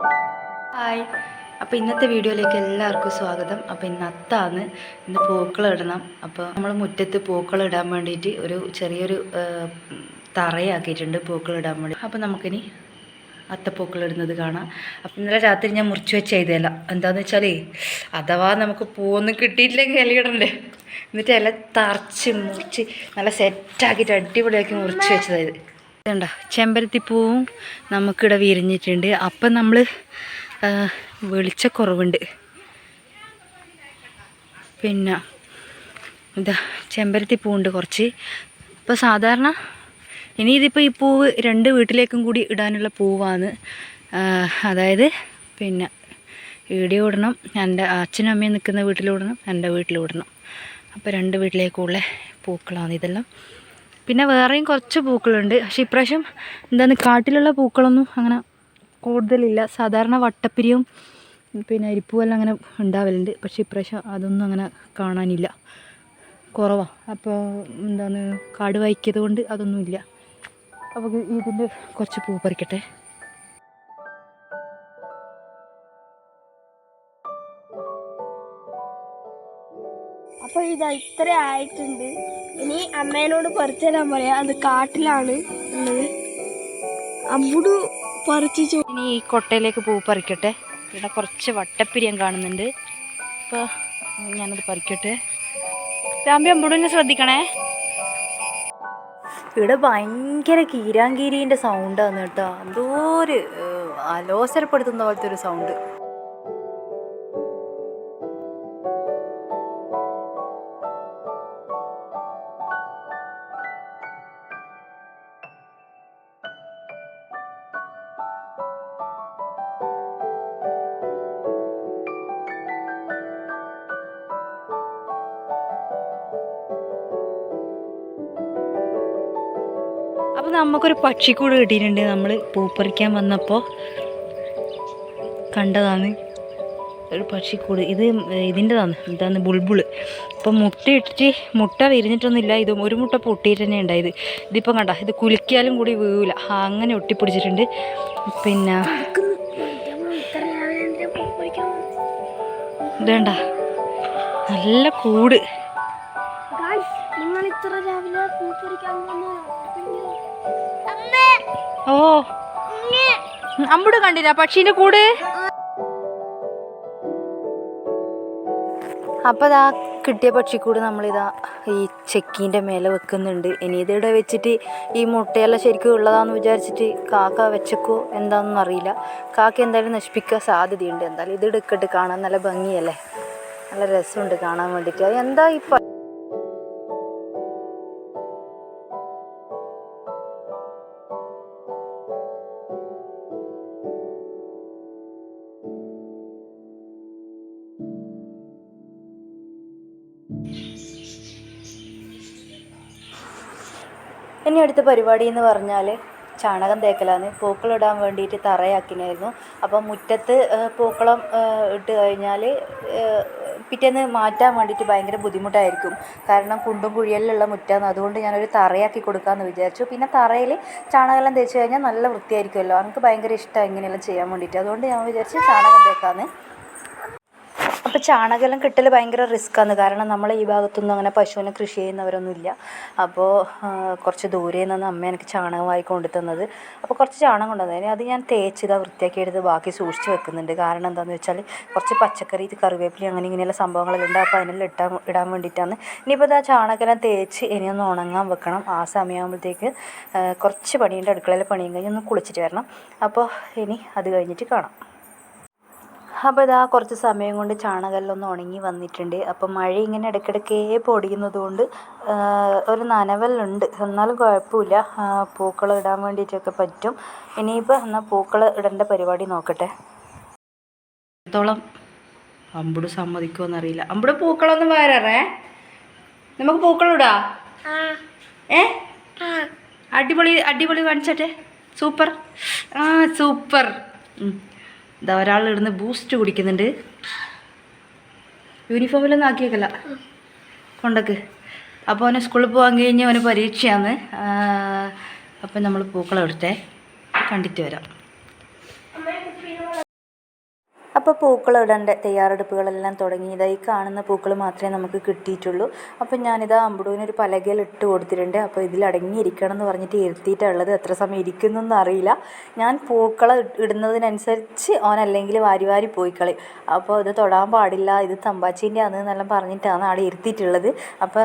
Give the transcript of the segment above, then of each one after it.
Hi. അപ്പോൾ ഇന്നത്തെ വീഡിയോയിലേക്ക് എല്ലാവർക്കും സ്വാഗതം. അപ്പോൾ ഇന്ന് പൂക്കളിടണം. അപ്പോൾ നമ്മൾ മുറ്റത്ത് പൂക്കളിടാൻ വേണ്ടിയിട്ട് ഒരു ചെറിയൊരു തറയാക്കിയിട്ടുണ്ട് പൂക്കളിടാൻ വേണ്ടി. അപ്പോൾ നമുക്കിനി അത്തപ്പൂക്കളിടുന്നത് കാണാം. അപ്പോൾ ഇന്നലെ രാത്രി ഞാൻ മുറിച്ച് വെച്ച ഇതല്ല എന്താണെന്ന് വെച്ചാൽ അഥവാ നമുക്ക് പൂവൊന്നും കിട്ടിയിട്ടില്ലെങ്കിൽ ഇലയിടണ്ടേ, എന്നിട്ട് ഇല തറച്ച് മുറിച്ച് നല്ല സെറ്റാക്കിയിട്ട് അടിപൊളിയാക്കി മുറിച്ച് വെച്ചതായത്. ഇതുണ്ടോ ചെമ്പരത്തിപ്പൂവും നമുക്കിവിടെ വിരിഞ്ഞിട്ടുണ്ട്. അപ്പം നമ്മൾ വെളിച്ചക്കുറവുണ്ട്. പിന്നെ ഇതാ ചെമ്പരത്തിപ്പൂവുണ്ട് കുറച്ച്. ഇപ്പോൾ സാധാരണ ഇനി ഇതിപ്പോൾ ഈ പൂവ് രണ്ട് വീട്ടിലേക്കും കൂടി ഇടാനുള്ള പൂവാണ്. അതായത് പിന്നെ ഇവിടെ ഇടണം, എൻ്റെ അച്ഛനും അമ്മയും നിൽക്കുന്ന വീട്ടിലിടണം, എൻ്റെ വീട്ടിലിടണം. അപ്പോൾ രണ്ട് വീട്ടിലേക്കുള്ള പൂക്കളാണ് ഇതെല്ലാം. പിന്നെ വേറെയും കുറച്ച് പൂക്കളുണ്ട്. പക്ഷേ ഇപ്രാവശ്യം എന്താണ് കാട്ടിലുള്ള പൂക്കളൊന്നും അങ്ങനെ കൂടുതലില്ല. സാധാരണ വട്ടപ്പിരിയും പിന്നെ അരിപ്പൂവെല്ലാം അങ്ങനെ ഉണ്ടാവലുണ്ട്. പക്ഷേ ഇപ്രാവശ്യം അതൊന്നും അങ്ങനെ കാണാനില്ല, കുറവാണ്. അപ്പോൾ എന്താണ് കാട് വായിക്കിയത് കൊണ്ട് അതൊന്നുമില്ല. അപ്പോൾ ഇതിൻ്റെ കുറച്ച് പൂ പറിക്കട്ടെ. അപ്പോൾ ഇതാ ഇത്ര ആയിട്ടുണ്ട്. ഇനി അമ്മേനോട് പറിച്ചു തരാൻ പറയാം. അത് കാട്ടിലാണ് ഉള്ളത്. അമ്പുടു പറിച്ചു. ഇനി ഈ കൊട്ടയിലേക്ക് പൂ പറിക്കട്ടെ. ഇവിടെ കുറച്ച് വട്ടപ്പിരിയം കാണുന്നുണ്ട്. അപ്പോൾ ഞാനത് പറിക്കട്ടെ. രാമ്പി അമ്പുടിനെ ശ്രദ്ധിക്കണേ. ഇവിടെ ഭയങ്കര കീരാങ്കീരീൻ്റെ സൗണ്ടാണ് കേട്ടോ. എന്തോ ഒരു അലോസരപ്പെടുത്തുന്ന പോലത്തെ ഒരു സൗണ്ട്. അപ്പോൾ നമുക്കൊരു പക്ഷിക്കൂട് കിട്ടിയിട്ടുണ്ട്. നമ്മൾ പൂപ്പറിക്കാൻ വന്നപ്പോൾ കണ്ടതാണ് ഒരു പക്ഷിക്കൂട്. ഇതിൻ്റെതാണ്, ഇതാണ് ബുൾബുള്. അപ്പോൾ മുട്ട വിരിഞ്ഞിട്ടൊന്നുമില്ല. ഇത് ഒരു മുട്ട പൊട്ടിയിട്ട് തന്നെ ഉണ്ടായത്. ഇതിപ്പം കണ്ട, ഇത് കുലുക്കിയാലും കൂടി വീഴില്ല, അങ്ങനെ ഒട്ടിപ്പിടിച്ചിട്ടുണ്ട്. പിന്നെ ഇതേണ്ട നല്ല കൂട്. നിങ്ങൾ ഇത്ര രാവിലെ പൂ പറിക്കാൻ ഓ അമ്പുട് കണ്ടില്ല പക്ഷീൻ്റെ കൂട്. അപ്പോൾ ഇതാ കിട്ടിയ പക്ഷിക്കൂട് നമ്മളിതാ ഈ ചെക്കീൻ്റെ മേലെ വെക്കുന്നുണ്ട്. ഇനി ഇതിവിടെ വെച്ചിട്ട് ഈ മുട്ടയെല്ലാം ശരിക്കും ഉള്ളതാണെന്ന് വിചാരിച്ചിട്ട് കാക്ക വെച്ചേക്കോ എന്താണെന്നൊന്നും അറിയില്ല. കാക്ക എന്തായാലും നശിപ്പിക്കാൻ സാധ്യതയുണ്ട്. എന്തായാലും ഇത് എടുക്കട്ട്, കാണാൻ നല്ല ഭംഗിയല്ലേ, നല്ല രസമുണ്ട് കാണാൻ വേണ്ടിയിട്ട്. അത് എന്താ ഈ ഇനി അടുത്ത പരിപാടി എന്ന് പറഞ്ഞാൽ ചാണകം തേക്കലാണ്. പൂക്കളിടാൻ വേണ്ടിയിട്ട് തറയാക്കിനായിരുന്നു. അപ്പം മുറ്റത്ത് പൂക്കളം ഇട്ട് കഴിഞ്ഞാൽ പിറ്റേന്ന് മാറ്റാൻ വേണ്ടിയിട്ട് ഭയങ്കര ബുദ്ധിമുട്ടായിരിക്കും. കാരണം കുണ്ടും കുഴിയലുള്ള മുറ്റാണ്. അതുകൊണ്ട് ഞാനൊരു തറയാക്കി കൊടുക്കാമെന്ന് വിചാരിച്ചു. പിന്നെ തറയിൽ ചാണകമെല്ലാം തേച്ച് കഴിഞ്ഞാൽ നല്ല വൃത്തിയായിരിക്കുമല്ലോ. എനിക്ക് ഭയങ്കര ഇഷ്ടമാണ് ഇങ്ങനെയെല്ലാം ചെയ്യാൻ വേണ്ടിയിട്ട്. അതുകൊണ്ട് ഞാൻ വിചാരിച്ചു ചാണകം തേക്കാമെന്ന്. അപ്പോൾ ചാണകമെല്ലാം കിട്ടൽ ഭയങ്കര റിസ്ക്കാണ്. കാരണം നമ്മളെ ഈ ഭാഗത്തൊന്നും അങ്ങനെ പശുവിനെ കൃഷി ചെയ്യുന്നവരൊന്നുമില്ല. അപ്പോൾ കുറച്ച് ദൂരെ നിന്നാണ് അമ്മ എനിക്ക് ചാണകം വാരി കൊണ്ടു തന്നത്. അപ്പോൾ കുറച്ച് ചാണകം കൊണ്ടുവന്നതിന് അത് ഞാൻ തേച്ചിതാ വൃത്തിയാക്കി എടുത്ത് ബാക്കി സൂക്ഷിച്ച് വെക്കുന്നുണ്ട്. കാരണം എന്താണെന്ന് വെച്ചാൽ കുറച്ച് പച്ചക്കറി, കറിവേപ്പില അങ്ങനെ ഇങ്ങനെയുള്ള സംഭവങ്ങളെല്ലാം ഉണ്ട്. അപ്പോൾ അതിനെല്ലാം ഇടാൻ വേണ്ടിയിട്ടാണ്. ഇനിയിപ്പോൾ ഇതാ ചാണകമെല്ലാം തേച്ച് ഇനിയൊന്ന് ഉണങ്ങാൻ വെക്കണം. ആ സമയമാകുമ്പോഴത്തേക്ക് കുറച്ച് പണിയുണ്ട്, അടുക്കളയിൽ പണിയും കഴിഞ്ഞ് ഒന്ന് കുളിച്ചിട്ട് വരണം. അപ്പോൾ ഇനി അത് കഴിഞ്ഞിട്ട് കാണാം. അപ്പോൾ ഇതാ കുറച്ച് സമയം കൊണ്ട് ചാണകമെല്ലാം ഒന്ന് ഉണങ്ങി വന്നിട്ടുണ്ട്. അപ്പം മഴ ഇങ്ങനെ ഇടയ്ക്കിടയ്ക്കേ പൊടിയുന്നത് കൊണ്ട് ഒരു നനവലുണ്ട്. എന്നാലും കുഴപ്പമില്ല, പൂക്കൾ ഇടാൻ വേണ്ടിയിട്ടൊക്കെ പറ്റും. ഇനിയിപ്പോൾ എന്നാൽ പൂക്കൾ ഇടേണ്ട പരിപാടി നോക്കട്ടെ. എത്രത്തോളം അമ്പുട് സമ്മതിക്കുമെന്നറിയില്ല. അമ്പുട് പൂക്കളൊന്നും വരറേ, നമുക്ക് പൂക്കളിടാ. അടിപൊളി അടിപൊളി കാണിച്ചട്ടെ. Super, super. ഇതാ ഒരാളിടുന്ന് ബൂസ്റ്റ് കുടിക്കുന്നുണ്ട്. യൂണിഫോമിലൊന്നും ആക്കിയേക്കല്ല കൊണ്ടക്ക്. അപ്പോൾ അവന് സ്കൂളിൽ പോകാൻ കഴിഞ്ഞ് അവന് പരീക്ഷയാണ്. അപ്പം നമ്മൾ പൂക്കളം എടുത്തേ കണ്ടിട്ട് വരാം. അപ്പോൾ പൂക്കളം ഇടേണ്ട തയ്യാറെടുപ്പുകളെല്ലാം തുടങ്ങി. ഇതായി കാണുന്ന പൂക്കൾ മാത്രമേ നമുക്ക് കിട്ടിയിട്ടുള്ളൂ. അപ്പം ഞാനിതാ അമ്പുവിനൊരു പലകയിൽ ഇട്ട് കൊടുത്തിട്ടുണ്ട്. അപ്പോൾ ഇതിൽ അടങ്ങിയിരിക്കണം എന്ന് പറഞ്ഞിട്ട് ഇരുത്തിയിട്ടുള്ളത്. എത്ര സമയം ഇരിക്കുന്നൊന്നും അറിയില്ല. ഞാൻ പൂക്കളം ഇടുന്നതിനനുസരിച്ച് ഓനല്ലെങ്കിൽ വാരി വാരി പോയി കളി. അപ്പോൾ ഇത് തൊടാൻ പാടില്ല, ഇത് തമ്പാച്ചീൻ്റെ ആണ് എന്നെല്ലാം പറഞ്ഞിട്ടാണ് അവിടെ ഇരുത്തിയിട്ടുള്ളത്. അപ്പോൾ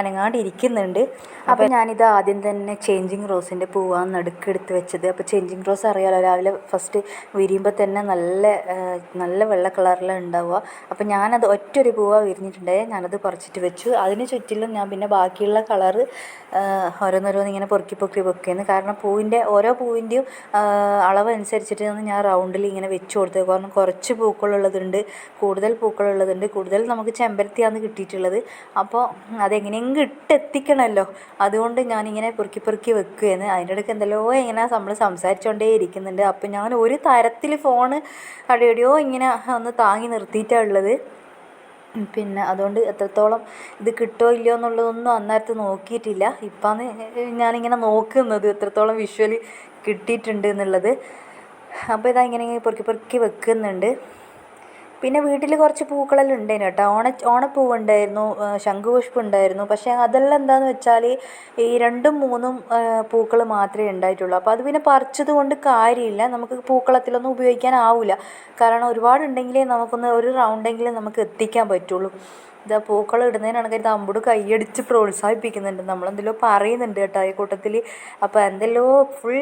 അനങ്ങാണ്ട് ഇരിക്കുന്നുണ്ട്. അപ്പോൾ ഞാനിത് ആദ്യം തന്നെ ചേഞ്ചിങ് റോസിൻ്റെ പൂവാണ് നടുക്കെടുത്ത് വെച്ചത്. അപ്പോൾ ചേഞ്ചിങ് റോസ് അറിയാലോ, രാവിലെ ഫസ്റ്റ് വിരിയുമ്പോൾ തന്നെ നല്ല വെള്ള കളറിലാണ് ഉണ്ടാവുക. അപ്പോൾ ഞാനത് ഒറ്റൊരു പൂവാണ് വിരിഞ്ഞിട്ടുണ്ടായി, ഞാനത് പറിച്ചിട്ട് വെച്ചു. അതിന് ചുറ്റിലും ഞാൻ പിന്നെ ബാക്കിയുള്ള കളറ് ഓരോന്നോരോന്ന് ഇങ്ങനെ പൊറുക്കി വെക്കുന്നു. കാരണം ഓരോ പൂവിൻ്റെയും അളവ് അനുസരിച്ചിട്ടാണ് ഞാൻ റൗണ്ടിൽ ഇങ്ങനെ വെച്ച് കൊടുത്തത്. കാരണം കുറച്ച് പൂക്കളുള്ളതുണ്ട്, കൂടുതൽ പൂക്കളുള്ളതുണ്ട്. കൂടുതൽ നമുക്ക് ചെമ്പരത്തിയാണ് കിട്ടിയിട്ടുള്ളത്. അപ്പോൾ അതെങ്ങനെയെങ്കിലും ഇട്ടെത്തിക്കണമല്ലോ, അതുകൊണ്ട് ഞാനിങ്ങനെ പൊറുക്കി വെക്കുകയാണ്. അതിൻ്റെ ഇടയ്ക്ക് എന്തെല്ലോ ഇങ്ങനെ നമ്മൾ സംസാരിച്ചുകൊണ്ടേ ഇരിക്കുന്നുണ്ട്. അപ്പോൾ ഞാൻ ഒരു തരത്തിൽ ഫോണ് അടിയടിയോ ഇങ്ങനെ ഒന്ന് താങ്ങി നിർത്തിയിട്ടാണ് ഉള്ളത്. പിന്നെ അതുകൊണ്ട് എത്രത്തോളം ഇത് കിട്ടുമോ ഇല്ലയോ എന്നുള്ളതൊന്നും അന്നേരത്ത് നോക്കിയിട്ടില്ല. ഇപ്പാണ് ഞാനിങ്ങനെ നോക്കുന്നത് എത്രത്തോളം വിഷ്വൽ കിട്ടിയിട്ടുണ്ട് എന്നുള്ളത്. അപ്പോൾ ഇതാ ഇങ്ങനെ പൊറുക്കി വെക്കുന്നുണ്ട്. പിന്നെ വീട്ടിൽ കുറച്ച് പൂക്കളെല്ലാം ഉണ്ടായിരുന്നു കേട്ടോ. ഓണപ്പൂവുണ്ടായിരുന്നു, ശംഖുപുഷ്പം ഉണ്ടായിരുന്നു. പക്ഷേ അതെല്ലാം എന്താണെന്ന് വെച്ചാൽ ഈ 2ഉം 3ഉം പൂക്കൾ മാത്രമേ ഉണ്ടായിട്ടുള്ളൂ. അപ്പോൾ അത് പിന്നെ പറിച്ചത് കൊണ്ട് കാര്യമില്ല, നമുക്ക് പൂക്കളത്തിലൊന്നും ഉപയോഗിക്കാനാവില്ല. കാരണം ഒരുപാടുണ്ടെങ്കിലേ ഒരു റൗണ്ടെങ്കിലും നമുക്ക് എത്തിക്കാൻ പറ്റുള്ളൂ. ഇതാ പൂക്കളം ഇടുന്നതിനാണെങ്കിൽ ഇത് അമ്പുട് കൈയടിച്ച് പ്രോത്സാഹിപ്പിക്കുന്നുണ്ട്. നമ്മളെന്തെല്ലോ പറയുന്നുണ്ട് കേട്ടോ ഈ കൂട്ടത്തിൽ. അപ്പോൾ എന്തെല്ലോ ഫുൾ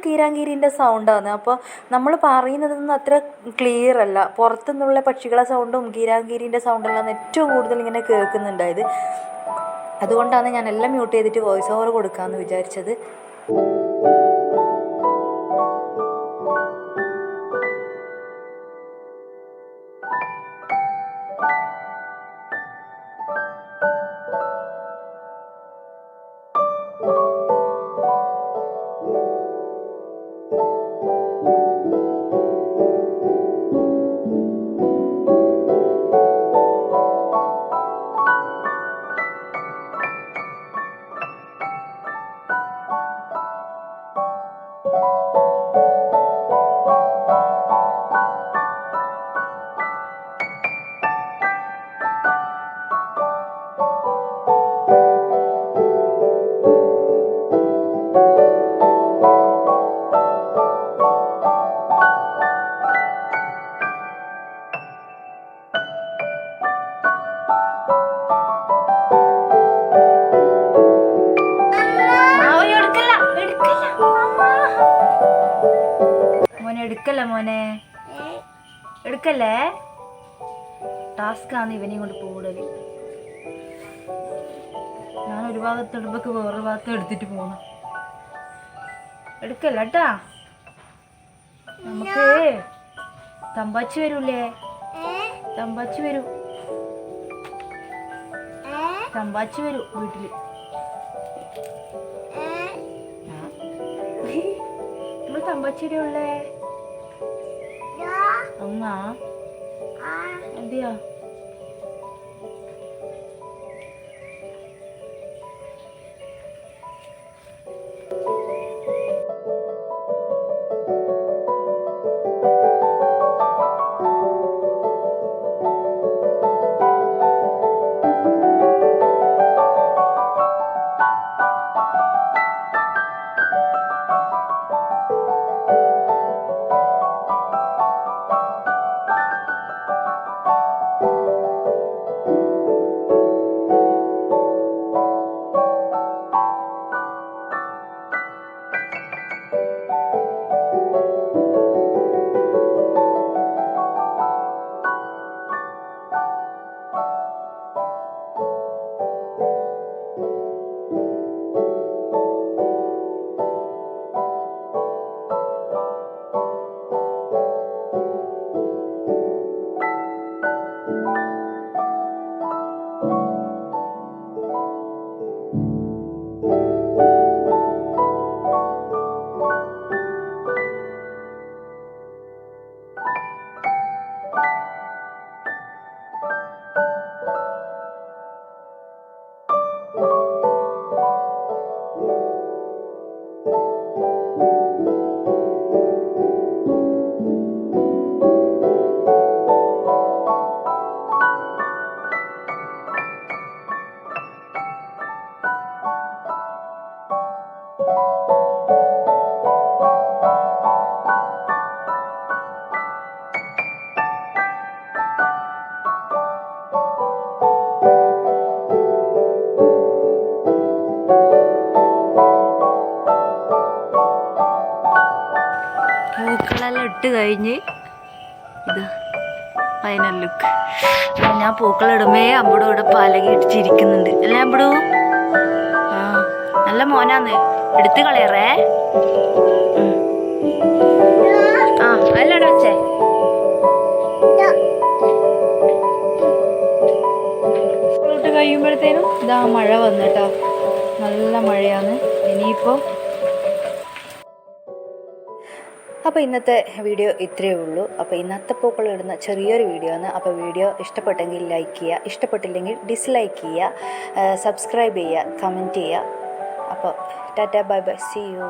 കീരാങ്കീരീൻ്റെ സൗണ്ടാണ്. അപ്പോൾ നമ്മൾ പറയുന്നതൊന്നും അത്ര ക്ലിയർ അല്ല. പുറത്തുനിന്നുള്ള പക്ഷികളെ സൗണ്ടും കീരാങ്കീരീൻ്റെ സൗണ്ടെല്ലാം ഏറ്റവും കൂടുതൽ ഇങ്ങനെ കേൾക്കുന്നുണ്ടായത്. അതുകൊണ്ടാണ് ഞാൻ എല്ലാം മ്യൂട്ട് ചെയ്തിട്ട് വോയിസ് ഓവർ കൊടുക്കാമെന്ന് വിചാരിച്ചത്. എടുക്കല്ലേ, ടാസ്ക്കാണ് ഇവനെയും കൊണ്ട് കൂടുതൽ. ഞാൻ ഒരു ഭാഗത്ത് ഇടുമ്പോൾ വേറൊരു ഭാഗത്ത് എടുത്തിട്ട് പോകണം. എടുക്കല്ല കേട്ടാ, നമുക്ക് തമ്പാച്ചി വരൂലേ, തമ്പാച്ചി വരൂ വീട്ടില്. നമ്മൾ തമ്പാച്ചിയുടെ ഉള്ളേ അമ്മ എന്തിയാ? പൂക്കളെല്ലാം ഇട്ട് കഴിഞ്ഞ് ഇത് ഫൈനൽ ലുക്ക്. ഞാൻ പൂക്കളിടുമേ അമ്പടും ഇവിടെ പലകി ഇടിച്ചിരിക്കുന്നുണ്ട് അല്ലേ അമ്പടു? ആ നല്ല മോനാന്ന്, എടുത്ത് കളയറേ. ആ അല്ലടാ അച്ഛേ. ഇട്ട് കഴിയുമ്പോഴത്തേനും ഇതാ മഴ വന്നിട്ടോ, നല്ല മഴയാണ് ഇനിയിപ്പോൾ. അപ്പോൾ ഇന്നത്തെ വീഡിയോ ഇത്രയേ ഉള്ളൂ. അപ്പോൾ ഇന്നത്തെ പൂക്കളിടുന്ന ചെറിയൊരു വീഡിയോ ആണ്. അപ്പോൾ വീഡിയോ ഇഷ്ടപ്പെട്ടെങ്കിൽ ലൈക്ക് ചെയ്യുക, ഇഷ്ടപ്പെട്ടില്ലെങ്കിൽ ഡിസ്ലൈക്ക് ചെയ്യുക, സബ്സ്ക്രൈബ് ചെയ്യുക, കമൻറ്റ് ചെയ്യുക. അപ്പോൾ tata bye bye, see U.